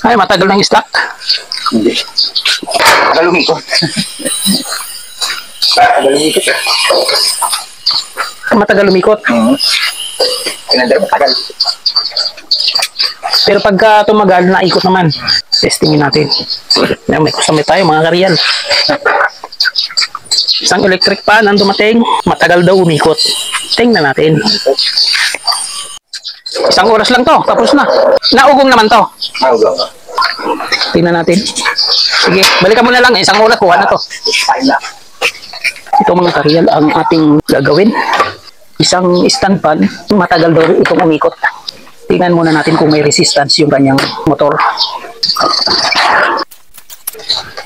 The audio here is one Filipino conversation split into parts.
Ay, matagal ng stock. Hindi. Nagalumi ko. Nagalumi ko. Matagal lumikot. Pinandar matagal. Pero pagka tumagal, naikot naman. Testingin natin. Yan, may kusame tayo mga karyal. Isang electric pan ang dumating. Matagal daw umikot. Tingnan natin. Isang oras lang to. Tapos na. Naugong naman to. Naugong. Tingnan natin. Sige, balikan mo na lang. Isang oras, kuha na to. Ito mga karyal ang ating gagawin. Isang stand pan. Matagal daw itong umikot. Tingnan muna natin kung may resistance yung kanyang motor.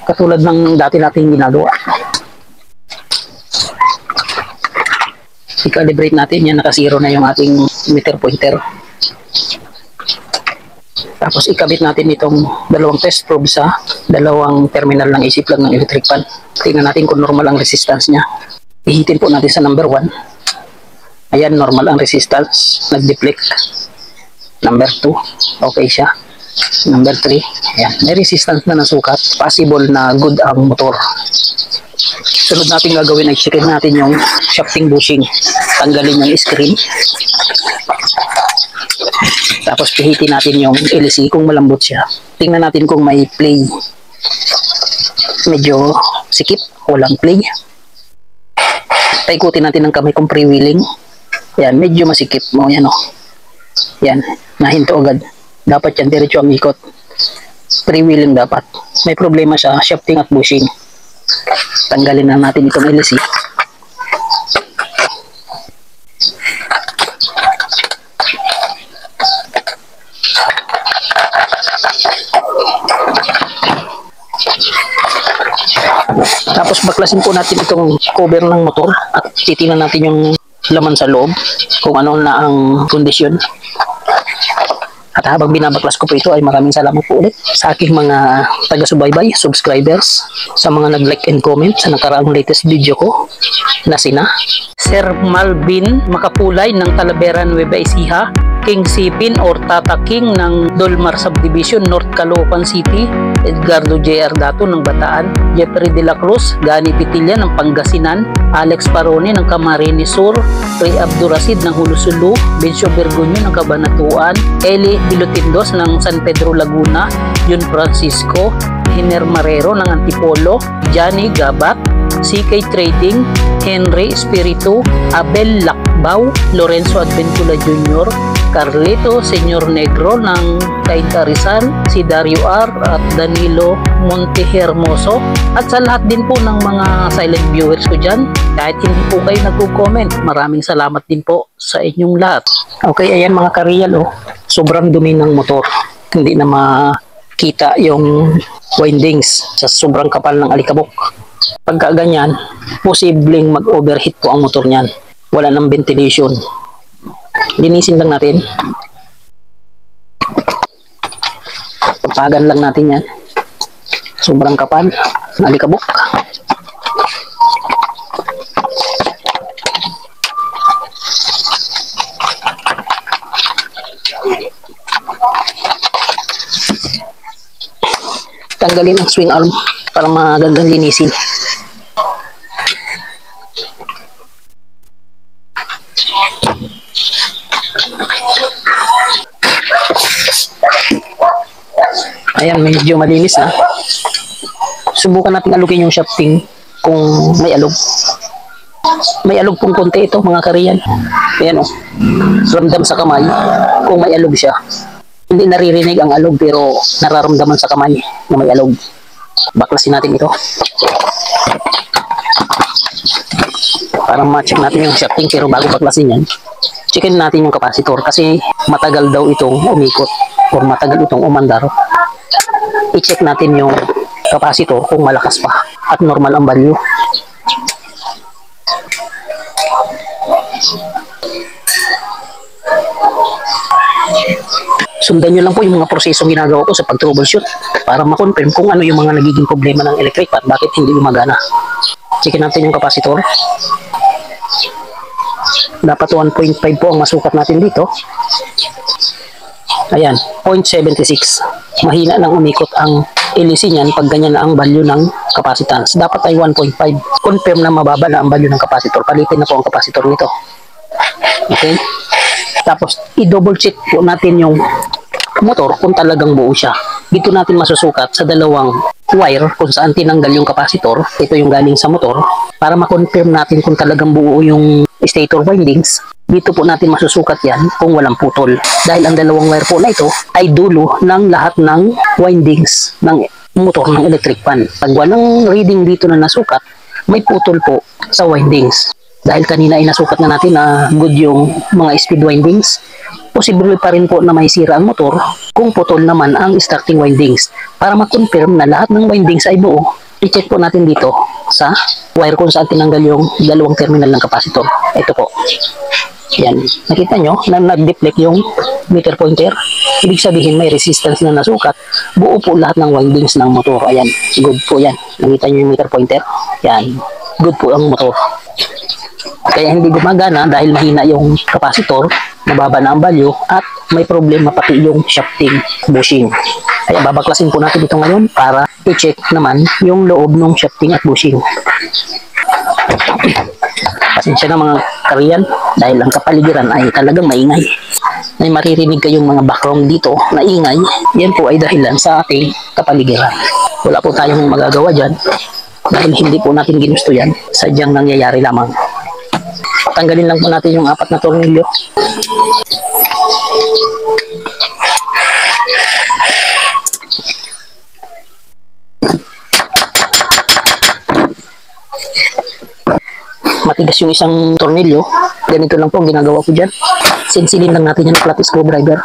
Katulad ng dati nating ginagawa. I-calibrate natin yan, naka-zero na yung ating meter pointer. Tapos ikabit natin itong dalawang test probe sa dalawang terminal ng AC plug ng electric fan. Tingnan natin kung normal ang resistance niya. Ihitin po natin sa number 1. Ayan, normal ang resistance. Nag-deflect. Number 2, okay siya. Number 3, ayan, may resistance na nasukat. Possible na good ang motor. Sunod natin gagawin ay checkin natin yung shafting bushing. Tanggalin yung screen. Tapos pihitin natin yung LC kung malambot siya. Tingnan natin kung may play. Medyo sikip, walang play. Paikutin natin ng kamay kung freewheeling. Yan, medyo masikip mo. Yan o. Yan, nahinto agad. Dapat yan, diretso ang ikot. Freewheeling dapat. May problema sa shafting at bushing. Tanggalin na natin itong LC. Tapos baklasin po natin itong cover ng motor at titingnan natin yung laman sa loob kung ano na ang kondisyon. At habang binabaklas ko po ito ay maraming salamat po ulit sa aking mga taga-subaybay, subscribers, sa mga nag-like and comment sa nakaraang latest video ko na sina Sir Malvin Makapulay ng Talavera, Nueva Ecija, King Sipin or Tata King ng Dolmar Subdivision, North Caloocan City, Edgardo J.R. Dato ng Bataan, Jeffrey De La Cruz, Gani Pitilla ng Pangasinan, Alex Paroni ng Camarines Sur, Ray Abdurasid ng Hulusulu, Bencio Bergonyo ng Cabanatuan, Eli Bilotindos ng San Pedro Laguna, Jun Francisco, Hiner Marrero ng Antipolo, Johnny Gabat, CK Trading, Henry Espiritu, Abel Lakbaw, Lorenzo Adventula Jr., Carlito Senyor Negro ng Cainta Rizal, si Dario R. at Danilo Montehermoso, at sa lahat din po ng mga silent viewers ko dyan. Kahit hindi po kayo nagko-comment, maraming salamat din po sa inyong lahat. Okay, ayan mga kareal, oh. Sobrang dumi ng motor. Hindi na makita yung windings sa sobrang kapal ng alikabok. Pagka ganyan, posibleng mag-overheat po ang motor niyan. Wala ng ventilation. Linisin lang natin. Papagan lang natin yan. Sobrang kapal ng alikabok. Tanggalin ang swing arm para magandang linisin. Ayan, medyo malinis na. Subukan natin alugin yung shafting kung may alog. May alog pong konti ito mga kareal. Ayan o. Ramdam sa kamay kung may alog siya. Hindi naririnig ang alog pero nararamdaman sa kamay na may alog. Baklasin natin ito. Para ma-check natin yung shafting, pero bago baklasin yan, checkin natin yung capacitor kasi matagal daw itong umikot or matagal itong umandar. I-check natin yung capacitor kung malakas pa at normal ang value. Sundan nyo lang po yung mga prosesong ginagawa ko sa pag-troubleshoot para ma-confirm kung ano yung mga nagiging problema ng electric at bakit hindi gumagana. Checkin natin yung capacitor. Dapat 1.5 po ang masukat natin dito. Ayan, 0.76. Mahina nang umikot ang LEC niyan pag ganyan na ang value ng capacitance. Dapat ay 1.5. Confirm na mababa na ang value ng capacitor. Palitin na po ang capacitor nito. Okay? Tapos, i-double check po natin yung motor kung talagang buo siya. Dito natin masusukat sa dalawang wire kung saan tinanggal yung capacitor. Ito yung galing sa motor. Para ma-confirm natin kung talagang buo yung stator windings. Dito po natin masusukat yan kung walang putol. Dahil ang dalawang wire po na ito ay dulo ng lahat ng windings ng motor ng electric fan. Pag walang reading dito na nasukat, may putol po sa windings. Dahil kanina ay nasukat na natin na good yung mga speed windings, posible pa rin po na may sira ang motor kung putol naman ang starting windings. Para ma-confirm na lahat ng windings ay buo, i-check po natin dito sa wire kung saan tinanggal yung dalawang terminal ng capacitor. Ito po. Yan. Nakita nyo na nag-deflect yung meter pointer. Ibig sabihin may resistance na nasukat. Buo po lahat ng windings ng motor. Ayan. Good po yan. Nakita nyo yung meter pointer? Yan. Good po ang motor. Kaya hindi gumagana dahil mahina yung capacitor, mababa na ang value, at may problema pati yung shafting bushing. Kaya babaklasin po natin ito ngayon para i-check naman yung loob ng shafting at bushing. Pasensya na mga kariyan dahil ang kapaligiran ay talagang maingay. May maririnig kayong mga background dito na ingay. Yan po ay dahilan sa ating kapaligiran. Wala po tayong magagawa dyan dahil hindi po natin ginusto yan. Sadyang nangyayari lamang. Tanggalin lang po natin yung 4 na tornilyo. Matigas yung isang tornilyo. Ganito lang po ang ginagawa ko dyan. Sinsilin lang natin yung flat screwdriver.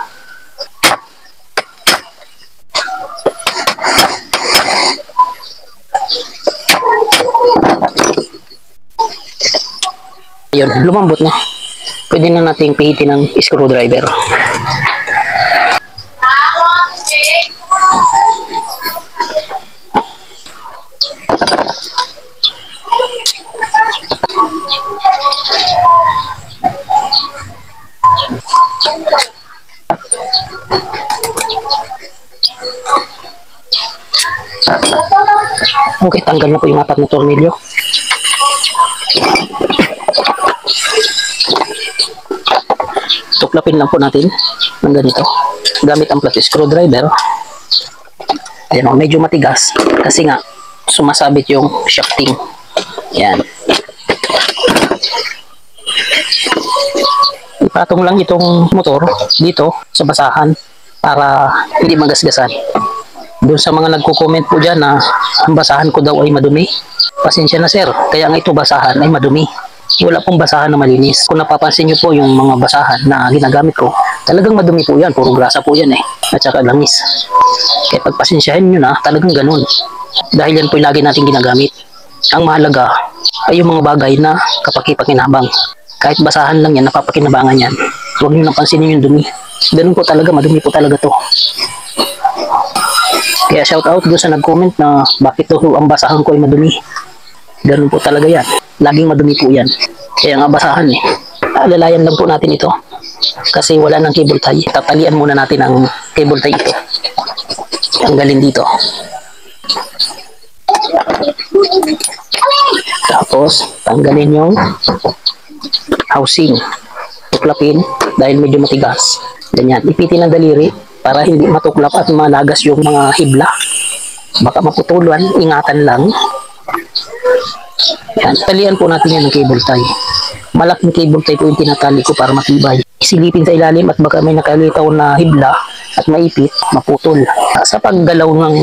Ayun, lumambot na. Pwede na nating pihitin ng screwdriver. Okay, tanggal na po yung 4 na tornilyo. Tuklapin lang po natin ng ganito gamit ang flat screwdriver. Ayan o, medyo matigas kasi nga sumasabit yung shafting. Yan. Ipatong lang itong motor dito sa basahan para hindi magasgasan. Doon sa mga nagko-comment po dyan na ang basahan ko daw ay madumi, pasensya na sir, kaya nga ito basahan ay madumi. Wala pong basahan na malinis. Kung napapansin nyo po yung mga basahan na ginagamit ko, talagang madumi po yan, puro grasa po yan at saka langis. Kaya pagpasensyahin nyo na, talagang ganun. Dahil yan po yung lagi natin ginagamit. Ang mahalaga ay yung mga bagay na kapaki-pakinabang. Kahit basahan lang yan, napapakinabangan yan. Huwag nyo napansinin yung dumi. Ganun po talaga, madumi po talaga to. Kaya shout out doon sa nag-comment na bakit daw ang basahan ko ay madumi. Ganun po talaga yan. Laging madumi po yan. Kaya nga basahan Alalayan lang po natin ito. Kasi wala ng cable tie. Tatalian muna natin ang cable tie ito. Tanggalin dito. Tapos, tanggalin yung housing. Tuklapin dahil medyo matigas. Ganyan. Ipitin ang daliri para hindi matuklap at malagas yung mga hibla. Baka maputulan. Ingatan lang. Yan. Talian po natin yan ng cable tie. Malaking cable tie po yung tinatali ko para matibay. Isilipin sa ilalim at baka may nakalitaw na hibla at maipit, maputol. Sa paggalaw ng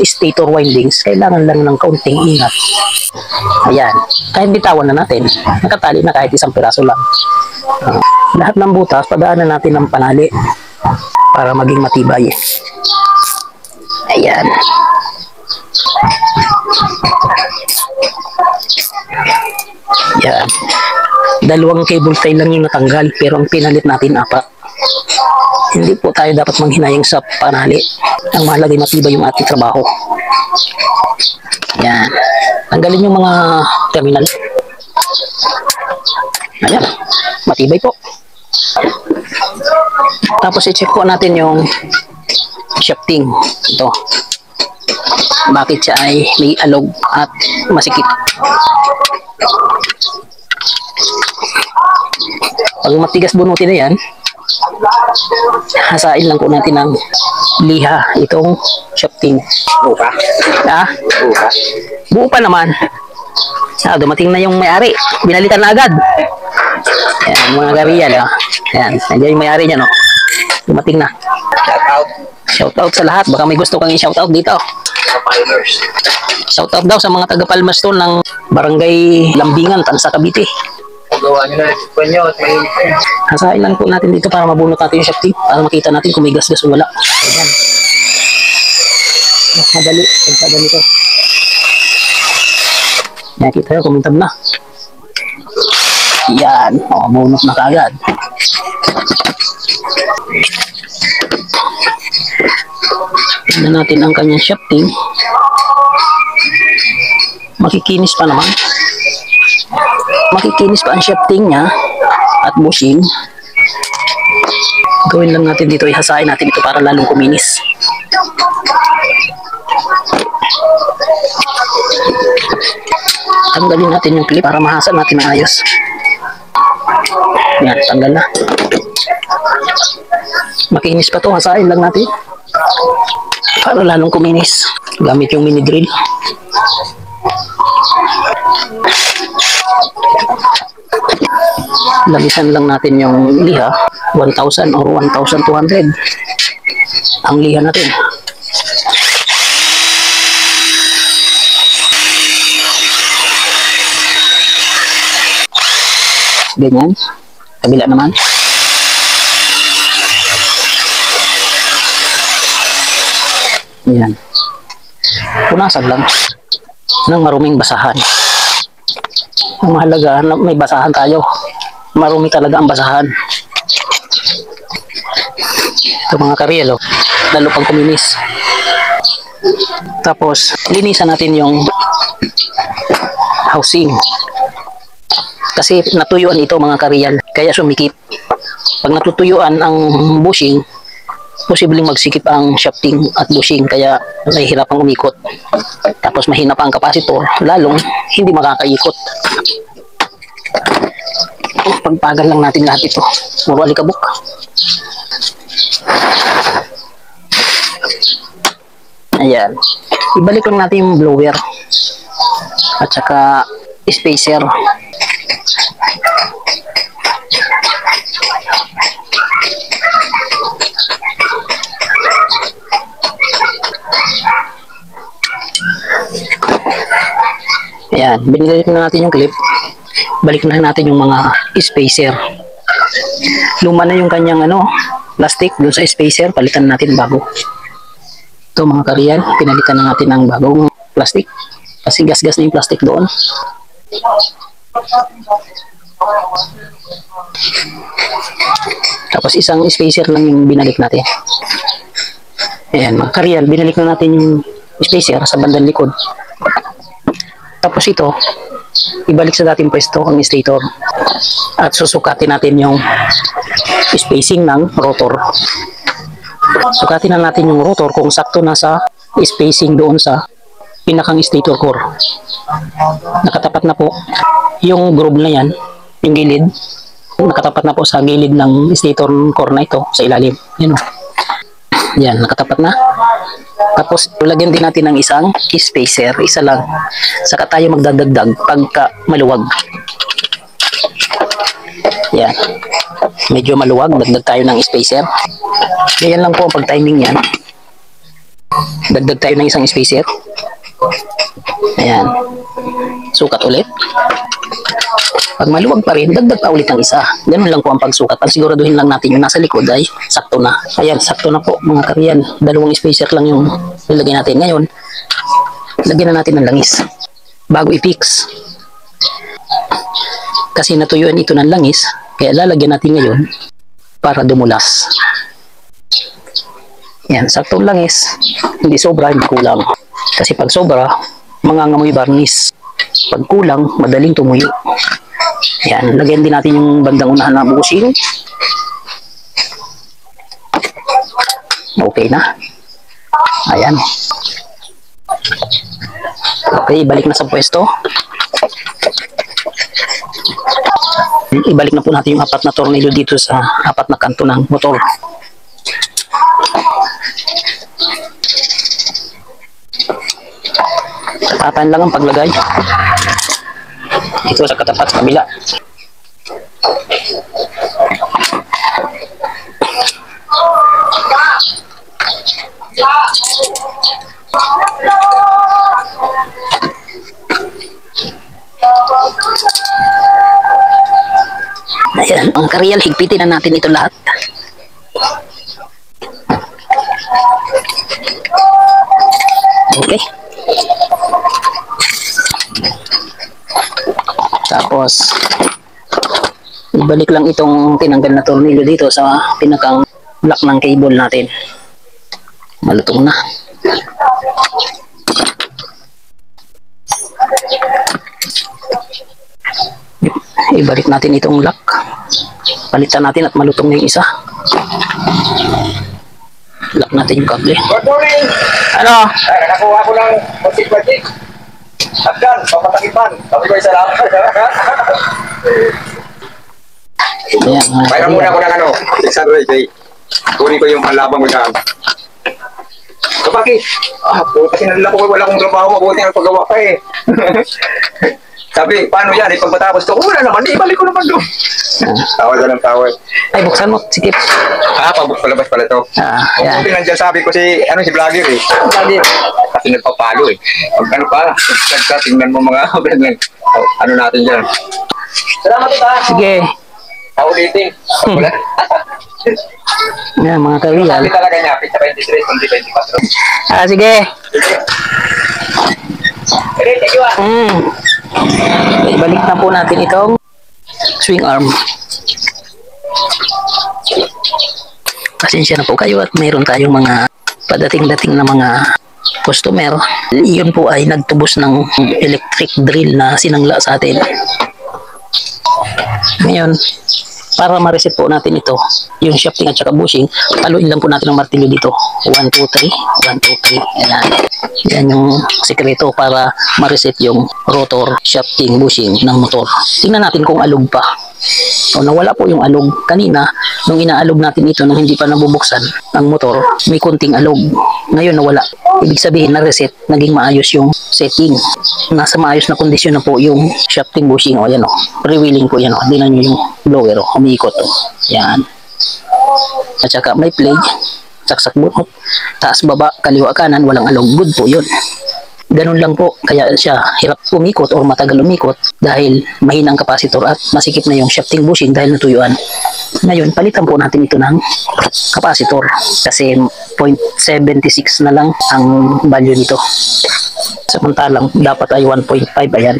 stator windings, kailangan lang ng kaunting ingat. Ayan. Kahit bitawan na natin, nakatali na kahit isang piraso lang. Lahat ng butas, padaanan natin ng panali para maging matibay. Ayan. Yan. Dalawang cable tie lang yung natanggal pero ang pinalit natin 4. Hindi po tayo dapat manghinayang sa panali. Ang mahalaga ay matibay yung ating trabaho. Yan. Tanggalin yung mga terminal. Ayan. Matibay po. Tapos i-check po natin yung shafting. Ito. Bakit siya ay may alog at masikip. Pag matigas bunutin na yan, hasain lang po natin ng liha itong shafting. Buka. Ah, Buka. buo pa naman. Dumating na yung may-ari. Binalitan na agad. Ayan, mga gariyan. Ayan, nandiyan yung may-ari niya, no? Dumating na. Shout out. Shout out sa lahat. Baka may gusto kang i-shout out dito. Sa Palmers. Shout out daw sa mga taga Palmerston ng Barangay Lambingan, Tansa, Cavite. Gawa nyo na rin nyo at may Hasain lang po natin dito para mabunot natin yung shafting. Para makita natin kung may gas-gas o wala. Ayan. Mas madali. Pagka ganito. Yan, kita nyo, kumintab na. Yan. O, bunot na kaagad. Tignan natin ang kanyang shafting. Makikinis pa naman. Makikinis pa ang shafting niya at bushing. Gawin lang natin dito, ihasain natin ito para lalong kuminis. Tanggalin natin yung clip para mahasa natin ang ayos. Yan, tanggal na. Makinis pa to, hasain lang natin para lalong kuminis. Gamit yung mini drill. Lagisan lang natin yung liha, 1,000 or 1,200 ang liha natin. Ganyan, kabila naman. Yan, punasan lang ng maruming basahan. Ang mahalaga na may basahan tayo. Marumi talaga ang basahan. Ito mga karyelo, lalo pag kuminis. Tapos, linisan natin yung housing. Kasi natuyuan ito mga karyel, kaya sumikip. Pag natutuyuan ang bushing, posibleng magsikip ang shafting at bushing, kaya nahihirapang umikot. Tapos mahina pa ang kapasitor, lalong hindi makakaikot. Pagpagal lang natin lahat ito. Puro alikabok. Ayan. Ibalik lang natin yung blower at saka spacer. Ayan. Binalik na natin yung clip. Balik na natin yung mga spacer. Luma na yung kanyang plastic dun sa spacer, palitan natin bago. Ito mga karyel, pinalitan na natin ng bagong plastic kasi gas-gas na yung plastic doon. Tapos isang spacer lang yung binalik natin. Ayan mga karyel, binalik na natin yung spacer sa bandang likod. Tapos ito, ibalik sa dating pwesto ang stator at susukatin natin yung spacing ng rotor. Sukatin na natin yung rotor kung sakto na sa spacing doon sa pinakang stator core. Nakatapat na po yung groove na yan, yung gilid, nakatapat na po sa gilid ng stator core na ito sa ilalim. Yan o. Yan, nakatapat na. Tapos, lagyan din natin ng isang spacer. Isa lang. Saka tayo magdadagdag pagka maluwag. Yan. Medyo maluwag. Dagdag tayo ng spacer. Yan lang po ang pag-timing yan. Dagdag tayo ng isang spacer. Ayan. Sukat ulit. Pag maluwag pa rin, dagdag pa ulit ang isa. Ganun lang po ang pagsukat. Pagsiguraduhin lang natin yung nasa likod ay sakto na. Ayan, sakto na po mga karyan. Dalawang spacer lang yung nilagay natin. Ngayon, lagyan na natin ng langis bago i-fix. Kasi natuyuan ito ng langis, kaya lalagyan natin ngayon para dumulas. Ayan, saktong langis. Hindi sobra, hindi kulang. Kasi pag sobra, mangangamoy varnish. Pag kulang, madaling tumuyo. Yan, lagyan din natin yung bandang unahan na bushing. Okay na. Ayan. Okay, ibalik na sa pwesto. Ibalik na po natin yung 4 na tornilyo dito sa 4 na kanto ng motor. Tapatan lang ang paglagay. Ito sa katapat sa kabila. Ayan, ang karyal, higpitin na natin ito lahat. Okay. Tapos, ibalik lang itong tinanggal na tornilyo dito sa pinakang lock ng cable natin. Malutong na. Ibalik natin itong lock. Palitan natin at malutong na yung isa. Lock natin yung kable. Good morning! Ano? Ay, nakakuha ko ng musik magic. Afgan, papatakipan. Sabi ko yung salamat. Ayan, Mayroon muna ako ng ano, 600 kay kunin ko yung panlabang mo dyan. So bakit? Kasi nalala ko wala akong trabaho, mabuti ang paggawa pa eh. Sabi, paano yan? Ipagpatapos to, wala naman, ibalik ko naman doon. Tawad na ng tawad. Ay, buksan mo, sikip. Palabas pala to. Ayan. Kung nandiyan sabi ko si vlogger eh. Vlogger. Kasi nagpapalo eh. Pag ano pa, tingnan mo mga ano natin dyan. Salamat ito ha. Sige. Paulitin. Ayan, mga karyal. Sabi talaga niya, pizza 23, kundi 24. Sige. Sige, thank you ah. Ibalik na po natin itong swing arm. Pasensya na po kayo at mayroon tayong mga padating-dating na mga customer. Iyon po ay nagtubos ng electric drill na sinangla sa atin. Ngayon, para ma-reset po natin ito, yung shafting at saka bushing, paluin lang po natin ang martilyo dito. 1, 2, 3, 1, 2, 3. Ayan. Yan yung sekreto para ma-reset yung rotor, shafting, bushing ng motor. Tingnan natin kung alog pa. So, nawala po yung alog. Kanina, nung inaalog natin ito, nung hindi pa nabubuksan ang motor, may konting alog. Ngayon, nawala. Ibig sabihin, na-reset, naging maayos yung setting. Nasa maayos na kondisyon na po yung shafting, bushing. O, yan o. Pre-wheeling po yan o. Dinan nyo yung blower o. Umiikot o. Yan. At saka may play. Saksak bunot. Taas, baba, kaliwa, kanan. Walang alog. Good po yun. Ganun lang po, kaya siya hirap umikot o matagal umikot dahil mahina ang kapasitor at masikip na yung shafting bushing dahil natuyuan. Ngayon, palitan po natin ito ng kapasitor kasi 0.76 na lang ang value nito. Samantalang dapat ay 1.5, ayan.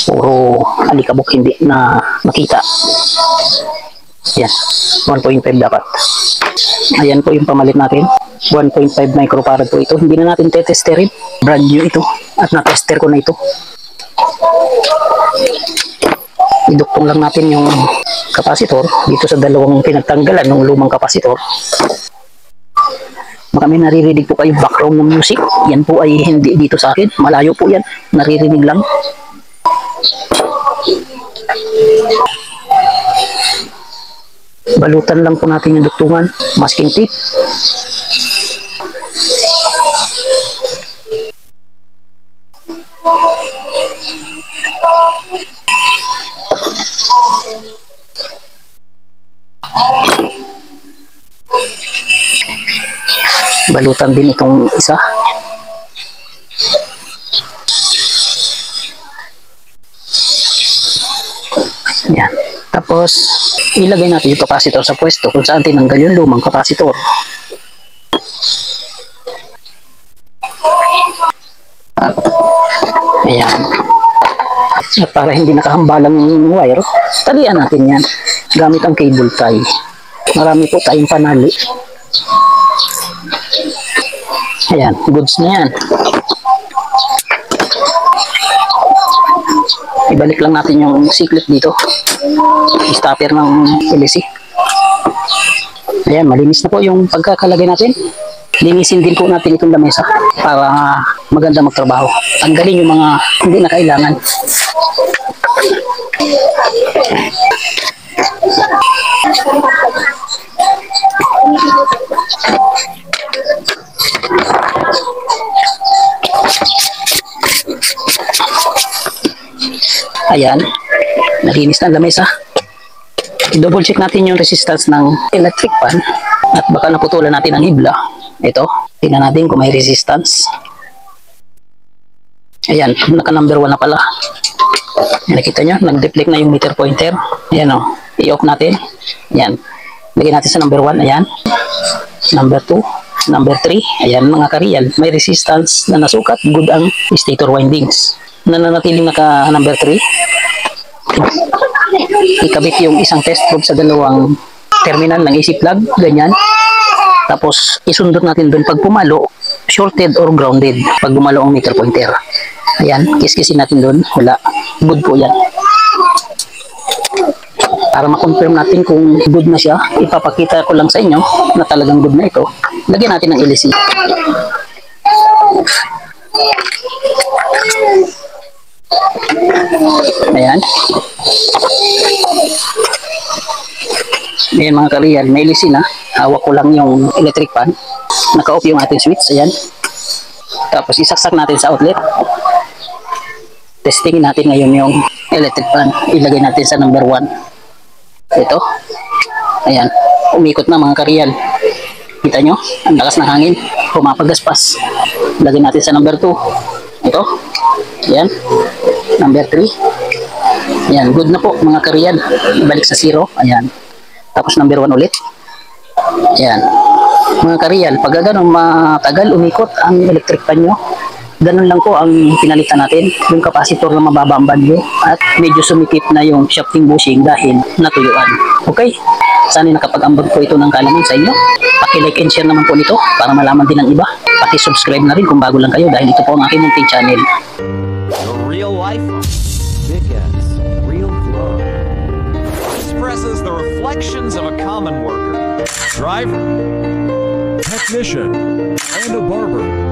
Puro alikabok hindi na makita. Yan, 1.5 dapat. Ayan po yung pamalit natin. 1.5 microfarad po ito. Hindi na natin tetesterin. Brand new ito. At na-tester ko na ito. Iduktong lang natin yung kapasitor dito sa dalawang pinagtanggalan ng lumang kapasitor. Baka may naririnig po kayo background ng music. Yan po ay hindi dito sa akin. Malayo po yan. Naririnig lang. Balutan lang po natin yung duktungan. Masking tape. Balutan din itong isa. Yan. Tapos, ilagay natin yung kapasitor sa pwesto kung saan tinanggal yung lumang kapasitor. Ayan. At para hindi nakahambalang yung wire, talian natin yan gamit ang cable tie. Marami po tayong panali. Ayan, goods na yan. Ibalik lang natin yung C-clip dito. Stopper ng PLC. Ayan, malinis na po yung pagkakalagay natin. Linisin din po natin itong lamesa para maganda magtrabaho. Tanggalin yung mga hindi na kailangan. Ayan, nalinis na ang lamesa. I-double check natin yung resistance ng electric fan at baka naputulan natin ang hibla. Ito, tingnan natin kung may resistance. Ayan, naka number 1 na pala. Nakita nyo, nag-deflect na yung meter pointer. Ayan o, i-off natin. Ayan, lagyan natin sa number 1. Ayan, number 2, number 3. Ayan mga kariyal, may resistance na nasukat. Good ang stator windings. Nananatiling naka number 3. Ikabit yung isang test probe sa dalawang terminal ng AC plug, ganyan. Tapos isundot natin doon pag pumalo, shorted or grounded pag gumalo ang meter pointer. Ayan, kiskisin natin doon, wala. Good po yan. Para ma-confirm natin kung good na siya, ipapakita ko lang sa inyo na talagang good na ito. Lagyan natin ng LEC. Ayan. Ayan mga kariyal, may LEC na. Hawak ko lang yung electric fan. Naka-off yung ating switch. Ayan. Tapos isaksak natin sa outlet. Testingin natin ngayon yung electric fan. Ilagay natin sa number 1. Ito. Ayan. Umikot na mga kariyal. Kita nyo? Ang lakas ng hangin. Pumapagaspas. Ilagay natin sa number 2. Ito. Ayan. Number 3. Ayan. Good na po mga kariyal. Ibalik sa 0. Ayan. Tapos number 1 ulit. Ayan. Mga kariyal, pag ganun matagal umikot ang electric fan nyo, ganun lang po ang pinalitan natin. Yung capacitor na mababa ang value at medyo sumikip na yung shafting bushing dahil natuyuan. Okay? Sana nakapag-ambag po ito ng kalaman sa inyo. Paki-like and share naman po nito para malaman din ng iba. Paki-subscribe na rin kung bago lang kayo dahil ito po ang aking munting channel. The real life Big X Real Glow expresses the reflections of a common worker, driver, technician, and a barber.